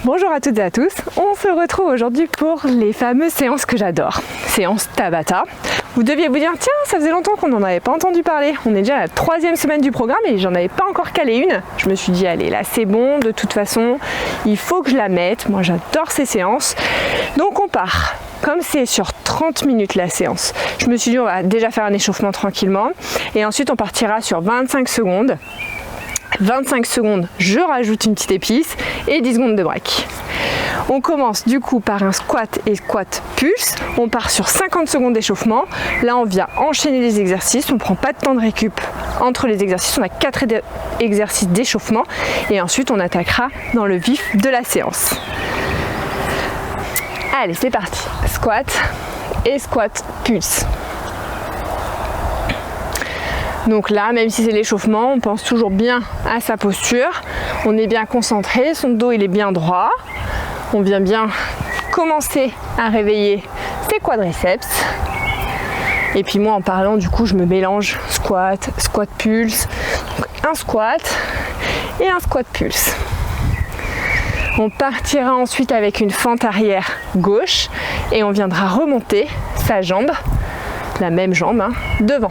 Bonjour à toutes et à tous, on se retrouve aujourd'hui pour les fameuses séances que j'adore, séances Tabata. Vous deviez vous dire, tiens, ça faisait longtemps qu'on n'en avait pas entendu parler, on est déjà à la 3e semaine du programme et j'en avais pas encore calé une. Je me suis dit, allez là c'est bon, de toute façon, il faut que je la mette, moi j'adore ces séances. Donc on part, comme c'est sur 30 minutes la séance, je me suis dit on va déjà faire un échauffement tranquillement et ensuite on partira sur 25 secondes. 25 secondes, je rajoute une petite épice et 10 secondes de break. On commence du coup par un squat et squat pulse. On part sur 50 secondes d'échauffement. Là, on vient enchaîner les exercices. On ne prend pas de temps de récup entre les exercices. On a 4 exercices d'échauffement et ensuite on attaquera dans le vif de la séance. Allez, c'est parti. Squat et squat pulse. Donc là, même si c'est l'échauffement, on pense toujours bien à sa posture. On est bien concentré, son dos il est bien droit. On vient bien commencer à réveiller ses quadriceps. Et puis moi en parlant, du coup, je me mélange squat, squat pulse. Donc un squat et un squat pulse. On partira ensuite avec une fente arrière gauche et on viendra remonter sa jambe, la même jambe, devant.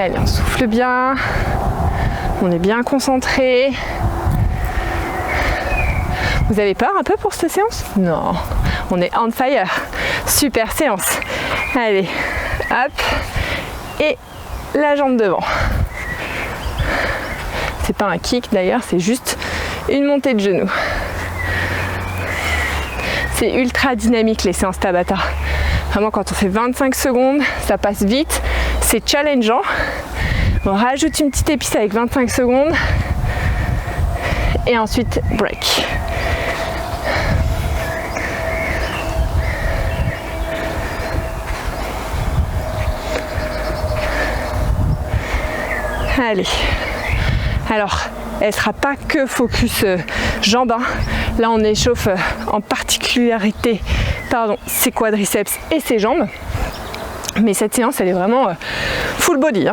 Allez, on souffle bien, on est bien concentré. Vous avez peur un peu pour cette séance? Non, on est on fire. Super séance. Allez, hop, et la jambe devant. C'est pas un kick d'ailleurs, c'est juste une montée de genoux. C'est ultra dynamique les séances Tabata. Vraiment quand on fait 25 secondes, ça passe vite. C'est challengeant. On rajoute une petite épice avec 25 secondes et ensuite break. Allez. Alors, elle ne sera pas que focus jambes. Là, on échauffe en particularité ses quadriceps et ses jambes. Mais cette séance, elle est vraiment full body.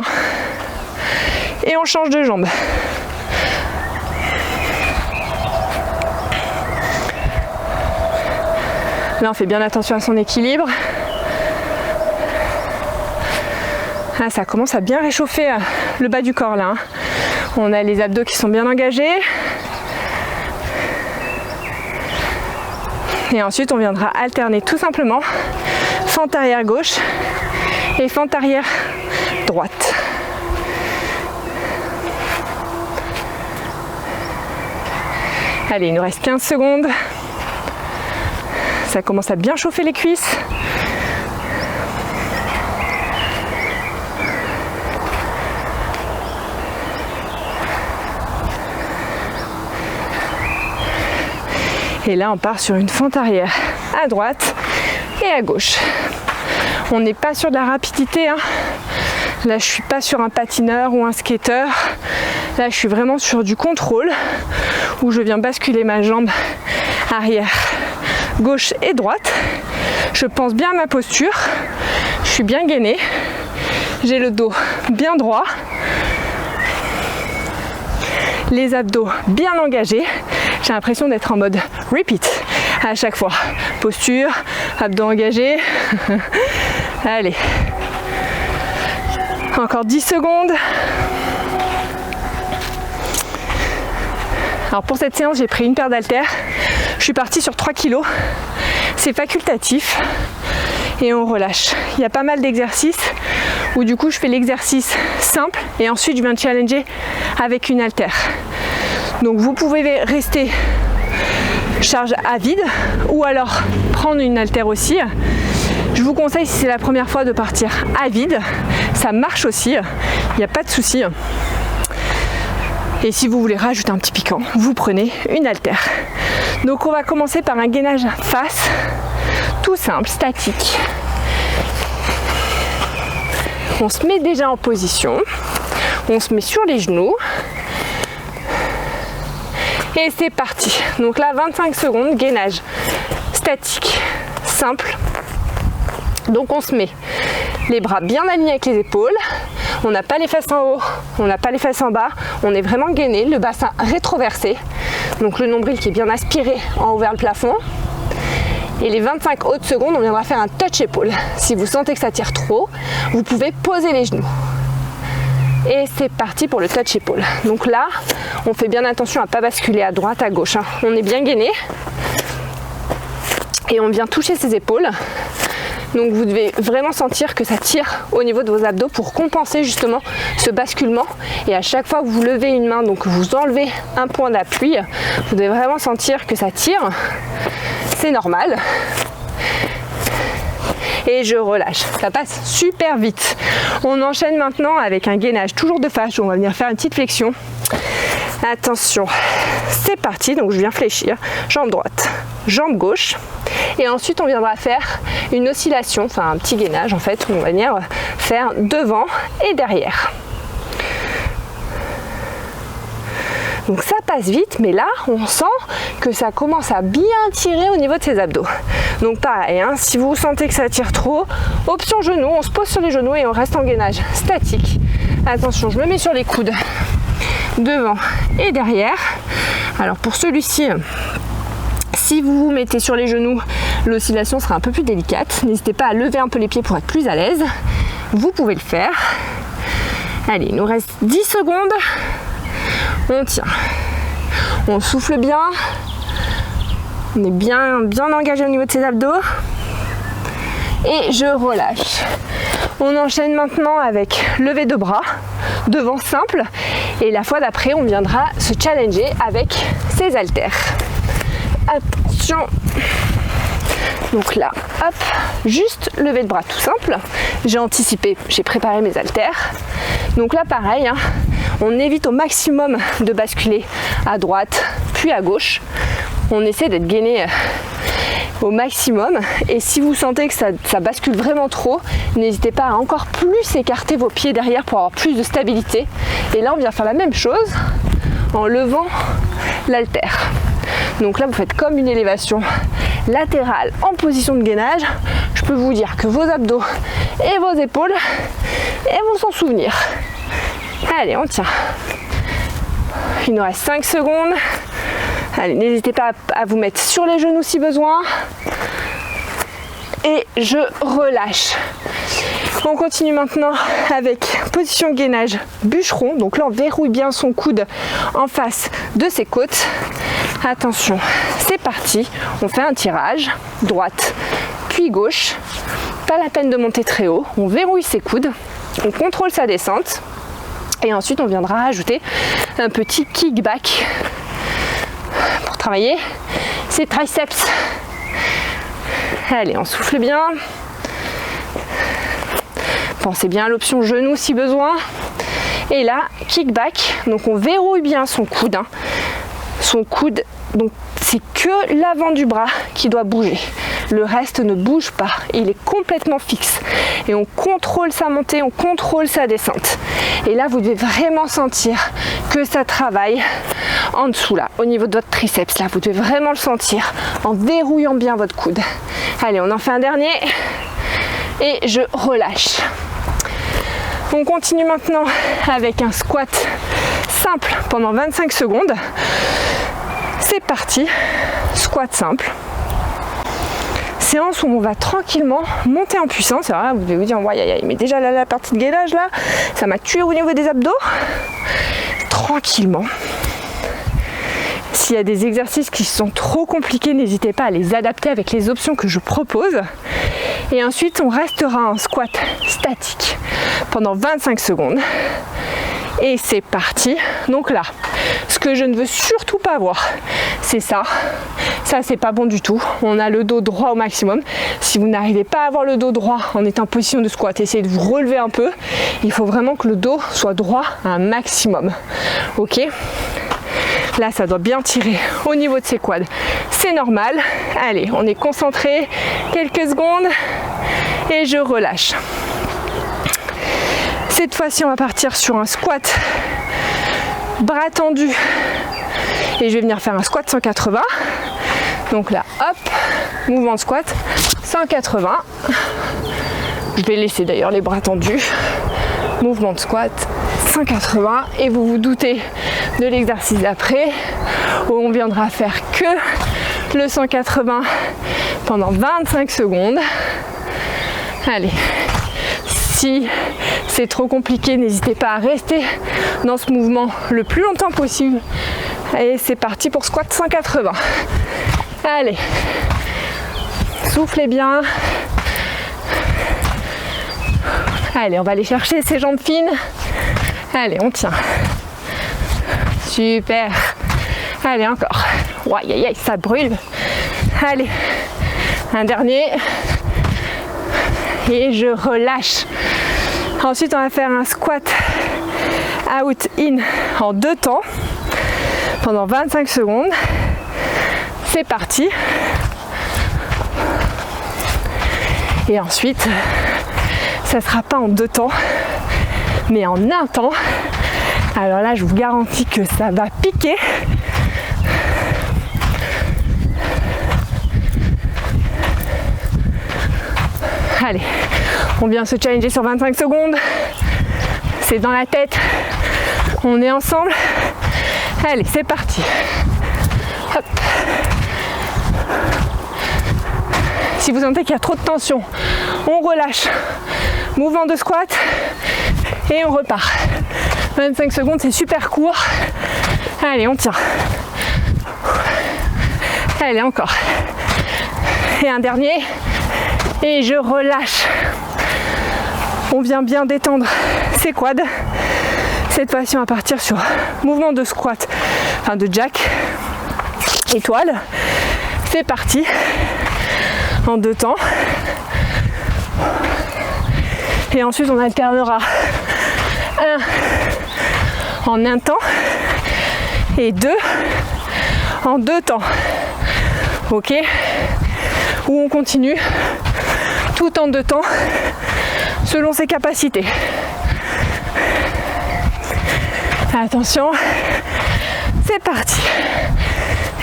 Et on change de jambe. Là, on fait bien attention à son équilibre. Ah, ça commence à bien réchauffer le bas du corps là. On a les abdos qui sont bien engagés. Et ensuite, on viendra alterner tout simplement fente arrière gauche et fente arrière droite. Allez, il nous reste 15 secondes. Ça commence à bien chauffer les cuisses. Et là, on part sur une fente arrière à droite et à gauche. On n'est pas sur de la rapidité. Là, je suis pas sur un patineur ou un skater. Là, je suis vraiment sur du contrôle où je viens basculer ma jambe arrière, gauche et droite. Je pense bien à ma posture. Je suis bien gainée. J'ai le dos bien droit. Les abdos bien engagés. J'ai l'impression d'être en mode repeat à chaque fois. Posture, abdos engagés. Allez. Encore 10 secondes. Alors pour cette séance, j'ai pris une paire d'haltères. Je suis partie sur 3 kg. C'est facultatif. Et on relâche. Il y a pas mal d'exercices où du coup je fais l'exercice simple et ensuite je viens challenger avec une haltère. Donc vous pouvez rester charge à vide ou alors prendre une haltère aussi. Je vous conseille, si c'est la première fois, de partir à vide. Ça marche aussi, il n'y a pas de souci. Et si vous voulez rajouter un petit piquant, vous prenez une haltère. Donc on va commencer par un gainage face, tout simple, statique. On se met déjà en position, on se met sur les genoux. Et c'est parti. Donc là, 25 secondes, gainage statique, simple. Donc on se met les bras bien alignés avec les épaules. On n'a pas les fesses en haut, on n'a pas les fesses en bas, on est vraiment gainé, le bassin rétroversé. Donc le nombril qui est bien aspiré en haut vers le plafond. Et les 25 autres secondes, on viendra faire un touch épaule. Si vous sentez que ça tire trop, vous pouvez poser les genoux. Et c'est parti pour le touch épaule. Donc là, on fait bien attention à ne pas basculer à droite, à gauche. On est bien gainé. Et on vient toucher ses épaules. Donc vous devez vraiment sentir que ça tire au niveau de vos abdos pour compenser justement ce basculement. Et à chaque fois que vous levez une main, donc vous enlevez un point d'appui, vous devez vraiment sentir que ça tire. C'est normal. Et je relâche. Ça passe super vite. On enchaîne maintenant avec un gainage toujours de face. On va venir faire une petite flexion. Attention, c'est parti. Donc je viens fléchir. Jambe droite, jambe gauche. Et ensuite on viendra faire une oscillation, enfin un petit gainage en fait. On va venir faire devant et derrière. Donc ça passe vite, mais là on sent que ça commence à bien tirer au niveau de ses abdos. Donc pareil, hein, si vous sentez que ça tire trop, option genou, on se pose sur les genoux et on reste en gainage statique. Attention, je me mets sur les coudes devant et derrière. Alors pour celui-ci, si vous vous mettez sur les genoux, l'oscillation sera un peu plus délicate. N'hésitez pas à lever un peu les pieds pour être plus à l'aise. Vous pouvez le faire. Allez, il nous reste 10 secondes. On tient. On souffle bien. On est bien engagé au niveau de ses abdos. Et je relâche. On enchaîne maintenant avec lever de bras, devant simple. Et la fois d'après, on viendra se challenger avec ses haltères. Attention. Donc là, hop, juste lever de bras tout simple. J'ai anticipé, j'ai préparé mes haltères. Donc là, pareil, hein, on évite au maximum de basculer à droite puis à gauche. On essaie d'être gainé au maximum. Et si vous sentez que ça bascule vraiment trop, n'hésitez pas à encore plus écarter vos pieds derrière pour avoir plus de stabilité. Et là, on vient faire la même chose en levant l'haltère. Donc là, vous faites comme une élévation latérale en position de gainage. Je peux vous dire que vos abdos et vos épaules vont s'en souvenir. Allez, on tient. Il nous reste 5 secondes. Allez, n'hésitez pas à vous mettre sur les genoux si besoin. Et je relâche. On continue maintenant avec position de gainage bûcheron. Donc là, on verrouille bien son coude en face de ses côtes. Attention, c'est parti. On fait un tirage, droite puis gauche. Pas la peine de monter très haut. On verrouille ses coudes. On contrôle sa descente. Et ensuite, on viendra rajouter un petit kickback pour travailler ses triceps. Allez, on souffle bien. Pensez bien à l'option genou si besoin. Et là, kickback. Donc on verrouille bien son coude. Hein. Son coude, donc c'est que l'avant du bras qui doit bouger. Le reste ne bouge pas. Il est complètement fixe. Et on contrôle sa montée, on contrôle sa descente. Et là, vous devez vraiment sentir que ça travaille en dessous là, au niveau de votre triceps. Là, vous devez vraiment le sentir en verrouillant bien votre coude. Allez, on en fait un dernier. Et je relâche. On continue maintenant avec un squat simple pendant 25 secondes. C'est parti, squat simple. Séance où on va tranquillement monter en puissance. Alors là, vous devez vous dire, ouais, mais déjà là, la partie de gainage là, ça m'a tué au niveau des abdos. Tranquillement. S'il y a des exercices qui sont trop compliqués, n'hésitez pas à les adapter avec les options que je propose. Et ensuite, on restera en squat statique pendant 25 secondes. Et c'est parti. Donc là, ce que je ne veux surtout pas avoir, c'est ça. Ça, c'est pas bon du tout. On a le dos droit au maximum. Si vous n'arrivez pas à avoir le dos droit en étant en position de squat, essayez de vous relever un peu. Il faut vraiment que le dos soit droit à un maximum. Ok ? Là, ça doit bien tirer au niveau de ses quads. C'est normal. Allez, on est concentré. Quelques secondes. Et je relâche. Cette fois-ci, on va partir sur un squat bras tendus. Et je vais venir faire un squat 180. Donc là, hop, mouvement de squat 180. Je vais laisser d'ailleurs les bras tendus. mouvement de squat 180 et vous vous doutez de l'exercice d'après où on viendra faire que le 180 pendant 25 secondes. Allez, si c'est trop compliqué, n'hésitez pas à rester dans ce mouvement le plus longtemps possible. Et c'est parti pour squat 180. Allez, soufflez bien. Allez, on va aller chercher ces jambes fines. Allez, on tient. Super. Allez, encore. Aïe, aïe, aïe, ça brûle. Allez, un dernier. Et je relâche. Ensuite, on va faire un squat out-in en 2 temps pendant 25 secondes. C'est parti. Et ensuite, ça ne sera pas en 2 temps, mais en 1 temps. Alors là, je vous garantis que ça va piquer. Allez, on vient se challenger sur 25 secondes. C'est dans la tête. On est ensemble. Allez, c'est parti. Hop. Si vous sentez qu'il y a trop de tension, on relâche. Mouvement de squat et on repart. 25 secondes, c'est super court. Allez, on tient. Allez, encore. Et un dernier. Et je relâche. On vient bien détendre ses quads. Cette fois-ci, on va partir sur mouvement de squat, enfin de jack, étoile. C'est parti. En 2 temps. Et ensuite, on alternera 1 en 1 temps et 2 en 2 temps. Ok? Ou on continue tout en 2 temps selon ses capacités. Attention, c'est parti.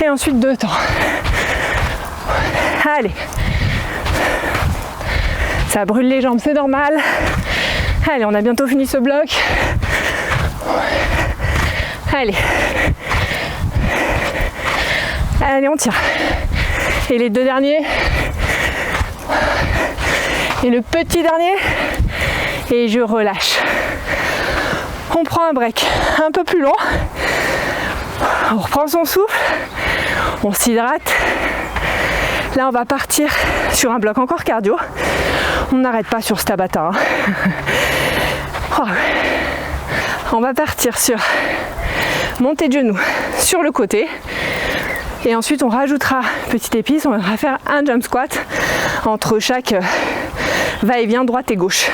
Et ensuite 2 temps. Allez. Ça brûle les jambes, c'est normal. Allez, on a bientôt fini ce bloc. Allez. Allez, on tire. Et les 2 derniers. Et le petit dernier. Et je relâche. On prend un break un peu plus long. On reprend son souffle. On s'hydrate. Là, on va partir sur un bloc encore cardio. On n'arrête pas sur ce Tabata. On va partir sur montée de genoux sur le côté. Et ensuite, on rajoutera, petite épice, on va faire un jump squat entre chaque va-et-vient droite et gauche.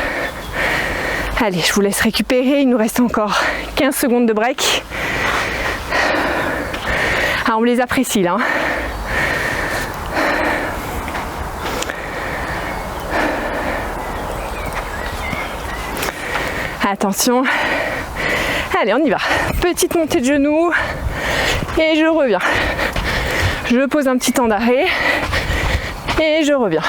Allez, je vous laisse récupérer. Il nous reste encore 15 secondes de break. Ah, on les apprécie là. Attention. Allez, on y va. Petite montée de genoux. Et je reviens. Je pose un petit temps d'arrêt. Et je reviens.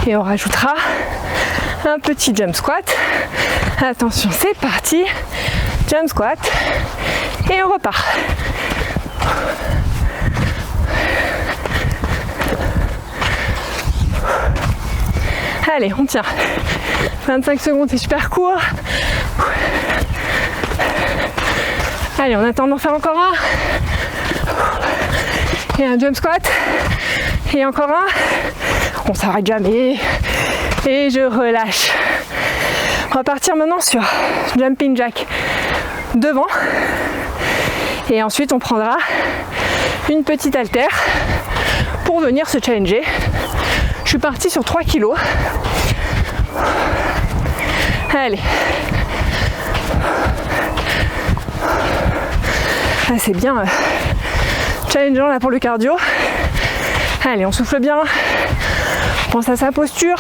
Et on rajoutera un petit jump squat. Attention, c'est parti. Jump squat. Et on repart. Allez, on tient. 25 secondes, c'est super court. Allez, on attend d'en faire encore un. Et un jump squat. Et encore un. On s'arrête jamais. Et je relâche. On va partir maintenant sur jumping jack devant. Et ensuite, on prendra une petite haltère pour venir se challenger. Je suis partie sur 3 kg. Allez. Ah, c'est bien challengeant là pour le cardio. Allez, on souffle bien. On pense à sa posture.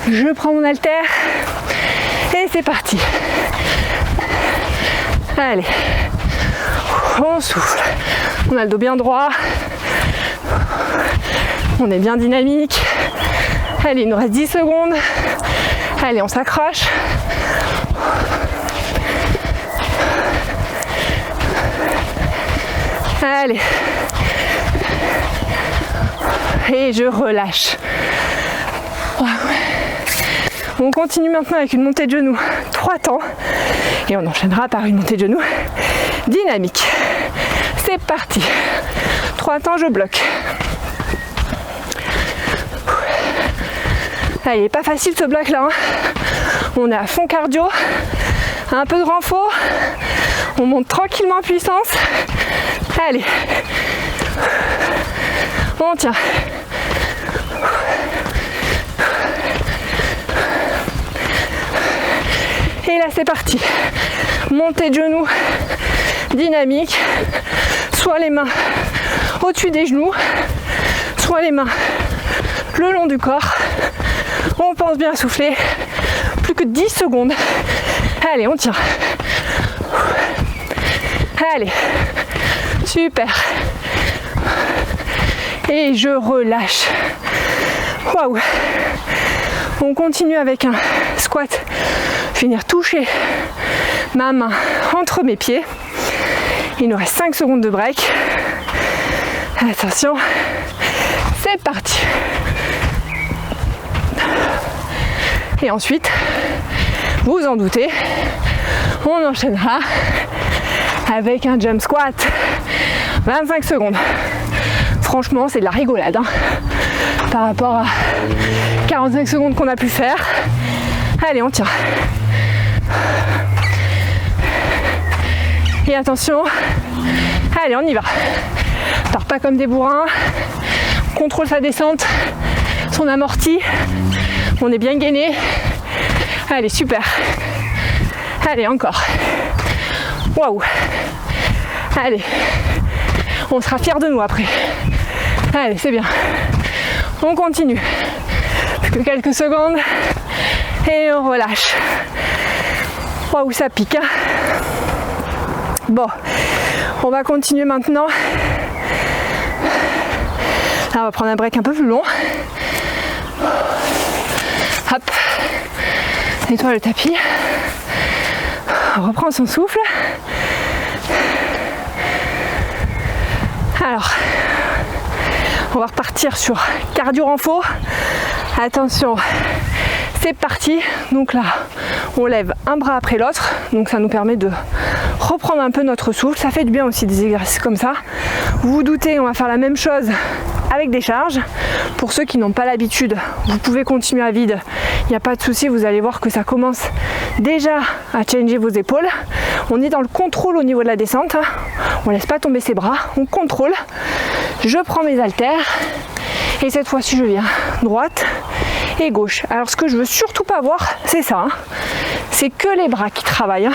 Je prends mon haltère. Et c'est parti. Allez, on souffle. On a le dos bien droit. On est bien dynamique. Allez, il nous reste 10 secondes. Allez, on s'accroche. Allez. Et je relâche. Wow. On continue maintenant avec une montée de genoux 3 temps. Et on enchaînera par une montée de genoux dynamique. C'est parti. 3 temps, je bloque. Allez, pas facile ce bloc là. On est à fond cardio. Un peu de renfort. On monte tranquillement en puissance. Allez. On tient. Et là c'est parti. Montée de genoux dynamique. Soit les mains au-dessus des genoux, soit les mains le long du corps. On pense bien à souffler. Plus que 10 secondes. Allez, on tient. Allez. Super. Et je relâche. Waouh. On continue avec un squat. Venir toucher ma main entre mes pieds. Il nous reste 5 secondes de break. Attention. C'est parti. Et ensuite, vous en doutez, on enchaînera avec un jump squat. 25 secondes. Franchement, c'est de la rigolade hein, par rapport à 45 secondes qu'on a pu faire. Allez, on tient. Et attention. Allez, on y va. On part pas comme des bourrins. On contrôle sa descente, son amorti. On est bien gainé. Allez, super. Allez, encore. Waouh. Allez. On sera fiers de nous après. Allez, c'est bien. On continue. Plus que quelques secondes. Et on relâche. Waouh, ça pique. Hein. Bon. On va continuer maintenant. Là, on va prendre un break un peu plus long. Hop. Nettoie le tapis. On reprend son souffle. Alors, on va repartir sur cardio renfort. Attention, c'est parti. Donc là, on lève un bras après l'autre. Donc ça nous permet de reprendre un peu notre souffle. Ça fait du bien aussi des exercices comme ça. Vous vous doutez, on va faire la même chose avec des charges. Pour ceux qui n'ont pas l'habitude, vous pouvez continuer à vide. Il n'y a pas de souci, vous allez voir que ça commence déjà à changer vos épaules. On est dans le contrôle au niveau de la descente. On ne laisse pas tomber ses bras, on contrôle. Je prends mes haltères et cette fois-ci je viens droite et gauche. Alors ce que je veux surtout pas voir, c'est ça. Hein. C'est que les bras qui travaillent. Hein.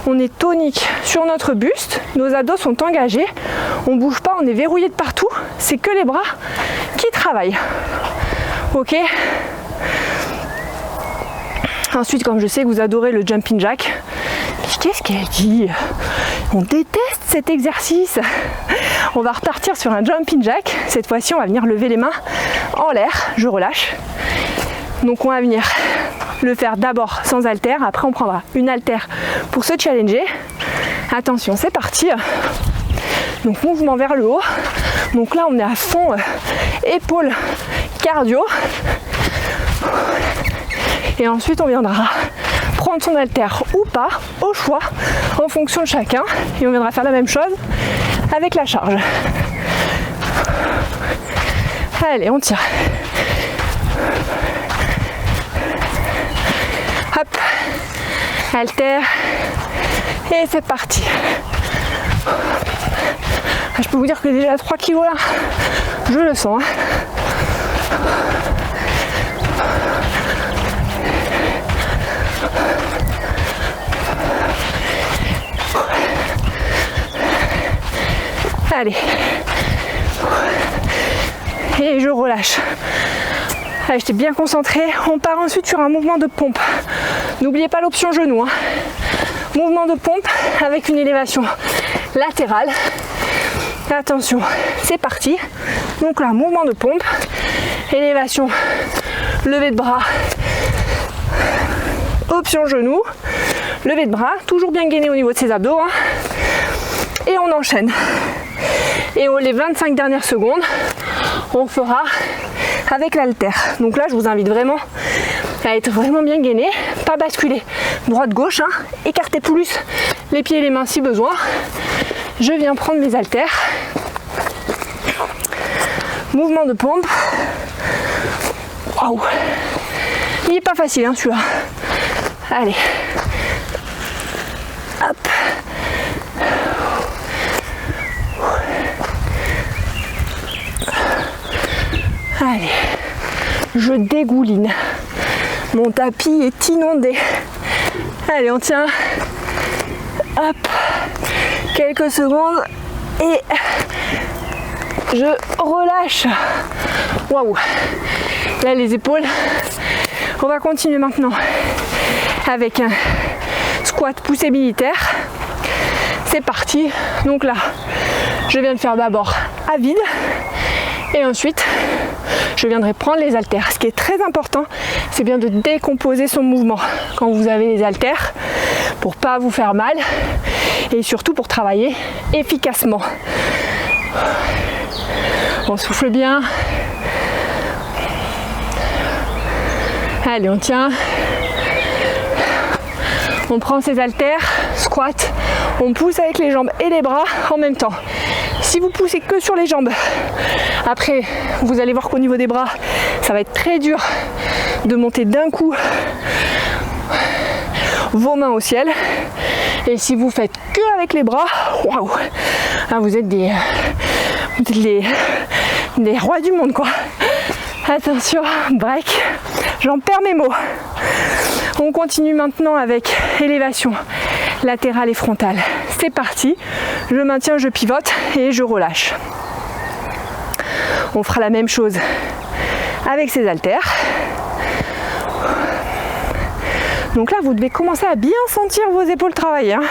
On est tonique sur notre buste, nos abdos sont engagés, on bouge pas, on est verrouillé de partout. C'est que les bras qui travaillent. Ok. Ensuite, comme je sais que vous adorez le jumping jack, qu'est-ce qu'elle dit? On déteste cet exercice. On va repartir sur un jumping jack. Cette fois-ci, on va venir lever les mains en l'air. Je relâche. Donc, on va venir le faire d'abord sans haltère. Après, on prendra une haltère pour se challenger. Attention, c'est parti. Donc, mouvement vers le haut. Donc là, on est à fond épaules cardio. Et ensuite, on viendra prendre son haltère ou pas, au choix, en fonction de chacun. Et on viendra faire la même chose avec la charge. Allez, on tire. Hop, haltère. Et c'est parti. Je peux vous dire que déjà 3 kg là, je le sens. Allez. Et je relâche. Allez, j'étais bien concentrée. On part ensuite sur un mouvement de pompe. N'oubliez pas l'option genou. Hein. Mouvement de pompe avec une élévation latérale. Attention, c'est parti. Donc là, mouvement de pompe, élévation, levée de bras, option genou, levée de bras, toujours bien gainé au niveau de ses abdos. Hein. Et on enchaîne. Et les 25 dernières secondes, on fera avec l'haltère. Donc là, je vous invite vraiment à être vraiment bien gainé, pas basculer droite-gauche, hein. Écartez plus les pieds et les mains si besoin. Je viens prendre mes haltères. Mouvement de pompe. Waouh! Il n'est pas facile, hein, celui-là. Allez. Hop. Allez. Je dégouline. Mon tapis est inondé. Allez, on tient. Hop. Quelques secondes. Et je relâche. Waouh. Là, les épaules. On va continuer maintenant avec un squat poussé militaire. C'est parti. Donc là, je viens de faire d'abord à vide. Et ensuite, je viendrai prendre les haltères. Ce qui est très important, c'est bien de décomposer son mouvement quand vous avez les haltères pour pas vous faire mal et surtout pour travailler efficacement. On souffle bien. Allez, on tient. On prend ses haltères, squat. On pousse avec les jambes et les bras en même temps. Si vous poussez que sur les jambes, après, vous allez voir qu'au niveau des bras, ça va être très dur de monter d'un coup vos mains au ciel. Et si vous faites que avec les bras, waouh, vous êtes des rois du monde, quoi. Attention, break, j'en perds mes mots. On continue maintenant avec élévation latérale et frontale. C'est parti, je maintiens, je pivote et je relâche. On fera la même chose avec ces haltères. Donc là, vous devez commencer à bien sentir vos épaules travailler. Hein.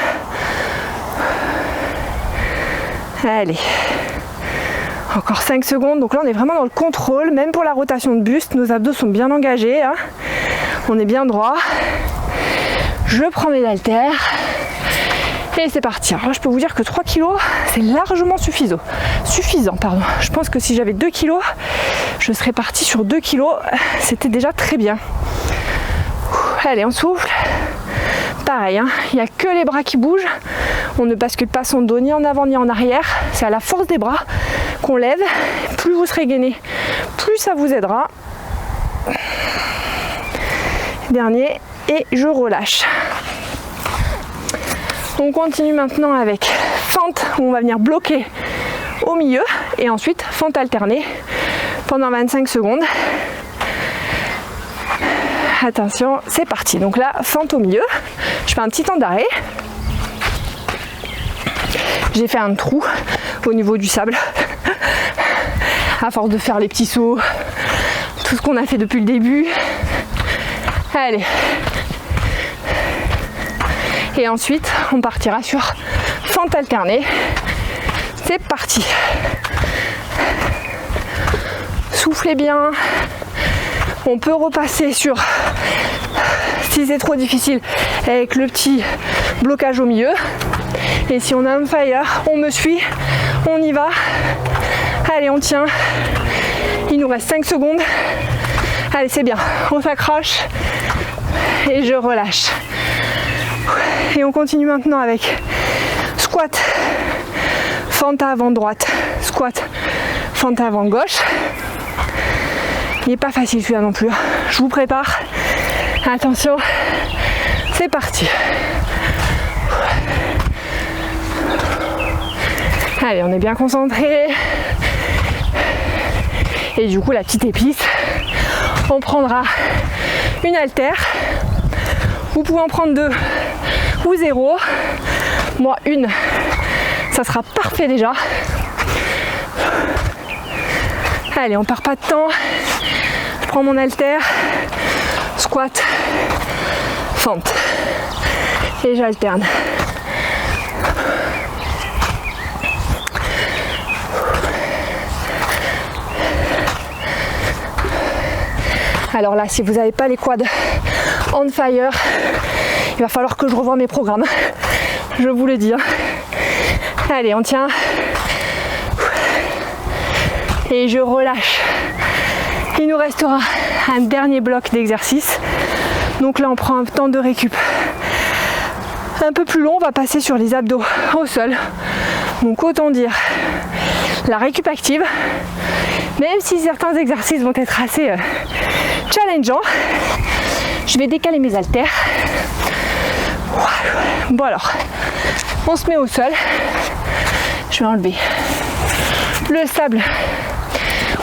Allez. Encore 5 secondes. Donc là, on est vraiment dans le contrôle. Même pour la rotation de buste, nos abdos sont bien engagés. Hein. On est bien droit. Je prends mes haltères. Et c'est parti. Alors là, je peux vous dire que 3 kg, c'est largement suffisant. Je pense que si j'avais 2 kg, je serais partie sur 2 kg. C'était déjà très bien. Allez, on souffle. Pareil, hein, il n'y a que les bras qui bougent. On ne bascule pas son dos ni en avant ni en arrière. C'est à la force des bras qu'on lève. Plus vous serez gainé, plus ça vous aidera. Dernier, et je relâche. On continue maintenant avec fente, où on va venir bloquer au milieu. Et ensuite, fente alternée pendant 25 secondes. Attention, c'est parti. Donc là, fente au milieu. Je fais un petit temps d'arrêt. J'ai fait un trou au niveau du sable. À force de faire les petits sauts, tout ce qu'on a fait depuis le début. Allez. Et ensuite, on partira sur fente alternée. C'est parti. Soufflez bien. On peut repasser sur, si c'est trop difficile, avec le petit blocage au milieu. Et si on a un fire, on me suit, on y va. Allez, on tient. Il nous reste 5 secondes. Allez, c'est bien. On s'accroche et je relâche. Et on continue maintenant avec squat, fente avant droite, squat, fente avant gauche. Il n'est pas facile celui-là non plus. Je vous prépare. Attention, c'est parti. Allez, on est bien concentré. Et du coup, la petite épice, on prendra une haltère. Vous pouvez en prendre 2 ou 0. Moi, 1, ça sera parfait déjà. Allez, on perd pas de temps. Je prends mon haltère, squat, fente. Et j'alterne. Alors là, si vous n'avez pas les quads on fire, il va falloir que je revoie mes programmes. Je vous le dis. Allez, on tient. Et je relâche. Il nous restera un dernier bloc d'exercice. Donc là, on prend un temps de récup un peu plus long. On va passer sur les abdos au sol. Donc autant dire la récup active. Même si certains exercices vont être assez challengeants, je vais décaler mes haltères. Bon alors, on se met au sol. Je vais enlever le sable.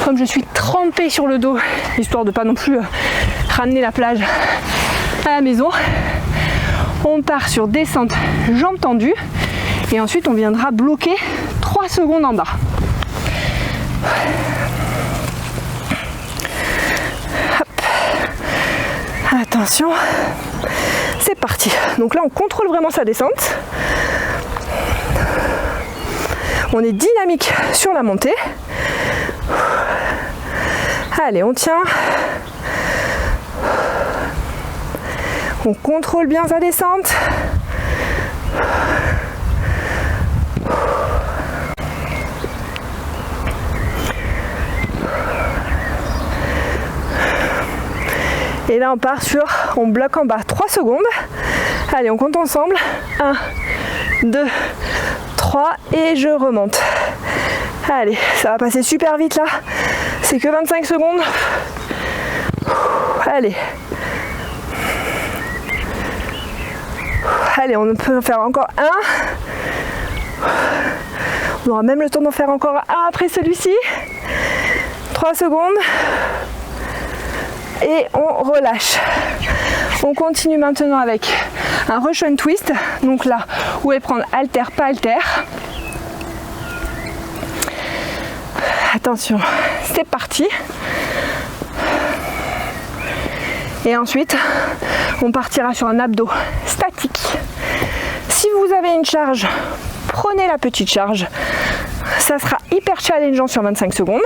Comme je suis trempée sur le dos, histoire de pas non plus ramener la plage à la maison, on part sur descente, jambes tendues, et ensuite on viendra bloquer 3 secondes en bas. Hop. Attention, c'est parti. Donc là on contrôle vraiment sa descente. On est dynamique sur la montée. Allez, on tient. On contrôle bien sa descente. Et là on part sur, on bloque en bas 3 secondes. Allez, on compte ensemble. 1, 2, 3 et je remonte. Allez, ça va passer super vite là. C'est que 25 secondes. Allez. Allez, on peut en faire encore un. On aura même le temps d'en faire encore un après celui-ci. 3 secondes. Et on relâche. On continue maintenant avec un Russian twist. Donc là, où est prendre halter, pas halter. Attention, c'est parti. Et ensuite, on partira sur un abdo statique. Si vous avez une charge, prenez la petite charge. Ça sera hyper challengeant sur 25 secondes.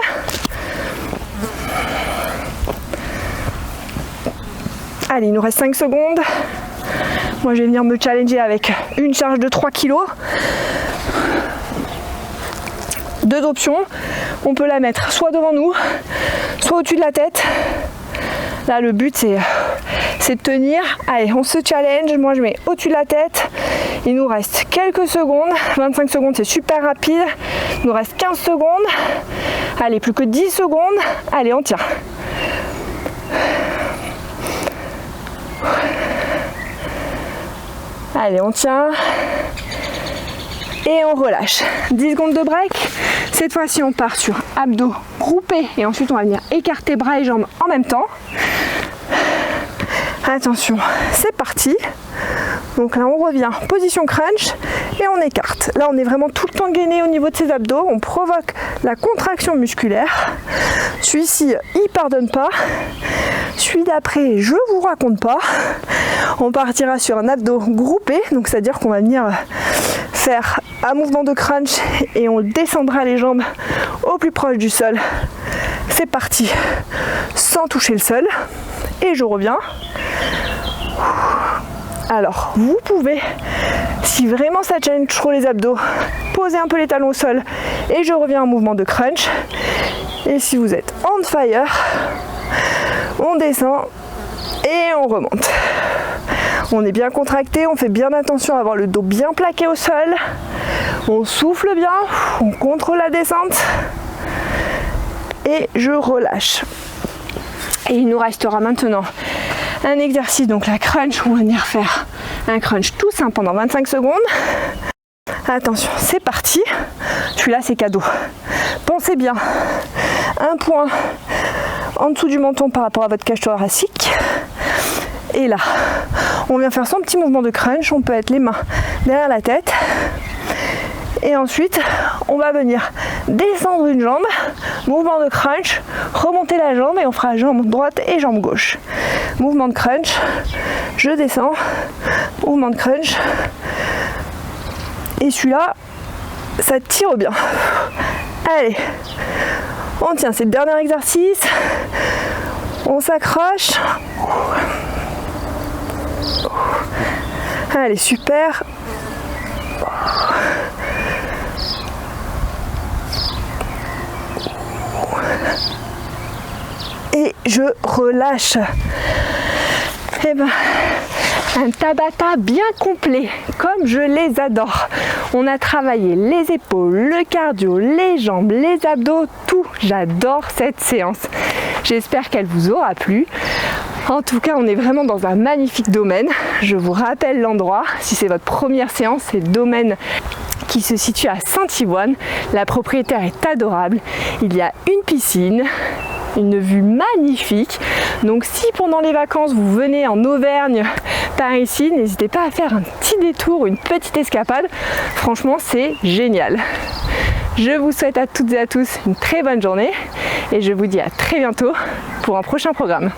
Allez, il nous reste 5 secondes. Moi, je vais venir me challenger avec une charge de 3 kg. 2 options. On peut la mettre soit devant nous, soit au-dessus de la tête. Là, le but, c'est de tenir. Allez, on se challenge. Moi, je mets au-dessus de la tête. Il nous reste quelques secondes. 25 secondes, c'est super rapide. Il nous reste 15 secondes. Allez, plus que 10 secondes. Allez, on tient. Allez, on tient. Et on relâche. 10 secondes de break. Cette fois-ci, on part sur abdos groupés. Et ensuite, on va venir écarter bras et jambes en même temps. Attention, c'est parti. Donc là, on revient, position crunch. Et on écarte. Là, on est vraiment tout le temps gainé au niveau de ses abdos. On provoque la contraction musculaire. Celui-ci, il pardonne pas. Celui d'après, je vous raconte pas. On partira sur un abdo groupé. Donc, c'est-à-dire qu'on va venir faire un mouvement de crunch et on descendra les jambes au plus proche du sol. C'est parti, sans toucher le sol. Et je reviens. Alors, vous pouvez, si vraiment ça challenge trop les abdos, poser un peu les talons au sol et je reviens en mouvement de crunch. Et si vous êtes on fire, on descend et on remonte. On est bien contracté, on fait bien attention à avoir le dos bien plaqué au sol. On souffle bien, on contrôle la descente. Et je relâche. Et il nous restera maintenant un exercice, donc la crunch. On va venir faire un crunch tout simple pendant 25 secondes. Attention, c'est parti. Celui-là, c'est cadeau. Pensez bien. Un point en dessous du menton par rapport à votre cage thoracique. Et là, on vient faire son petit mouvement de crunch. On peut être les mains derrière la tête. Et ensuite, on va venir descendre une jambe, mouvement de crunch, remonter la jambe et on fera jambe droite et jambe gauche. mouvement de crunch, je descends, mouvement de crunch, et celui-là, ça tire bien. Allez, on tient, c'est le dernier exercice, on s'accroche. Allez, super. Et je relâche. Et ben, un Tabata bien complet, comme je les adore. On a travaillé les épaules, le cardio, les jambes, les abdos, tout. J'adore cette séance. J'espère qu'elle vous aura plu. En tout cas, on est vraiment dans un magnifique domaine. Je vous rappelle l'endroit. Si c'est votre première séance, c'est le domaine qui se situe à Saint-Yvoine. La propriétaire est adorable. Il y a une piscine, une vue magnifique. Donc si pendant les vacances vous venez en Auvergne par ici, n'hésitez pas à faire un petit détour, une petite escapade. Franchement, c'est génial. Je vous souhaite à toutes et à tous une très bonne journée et je vous dis à très bientôt pour un prochain programme.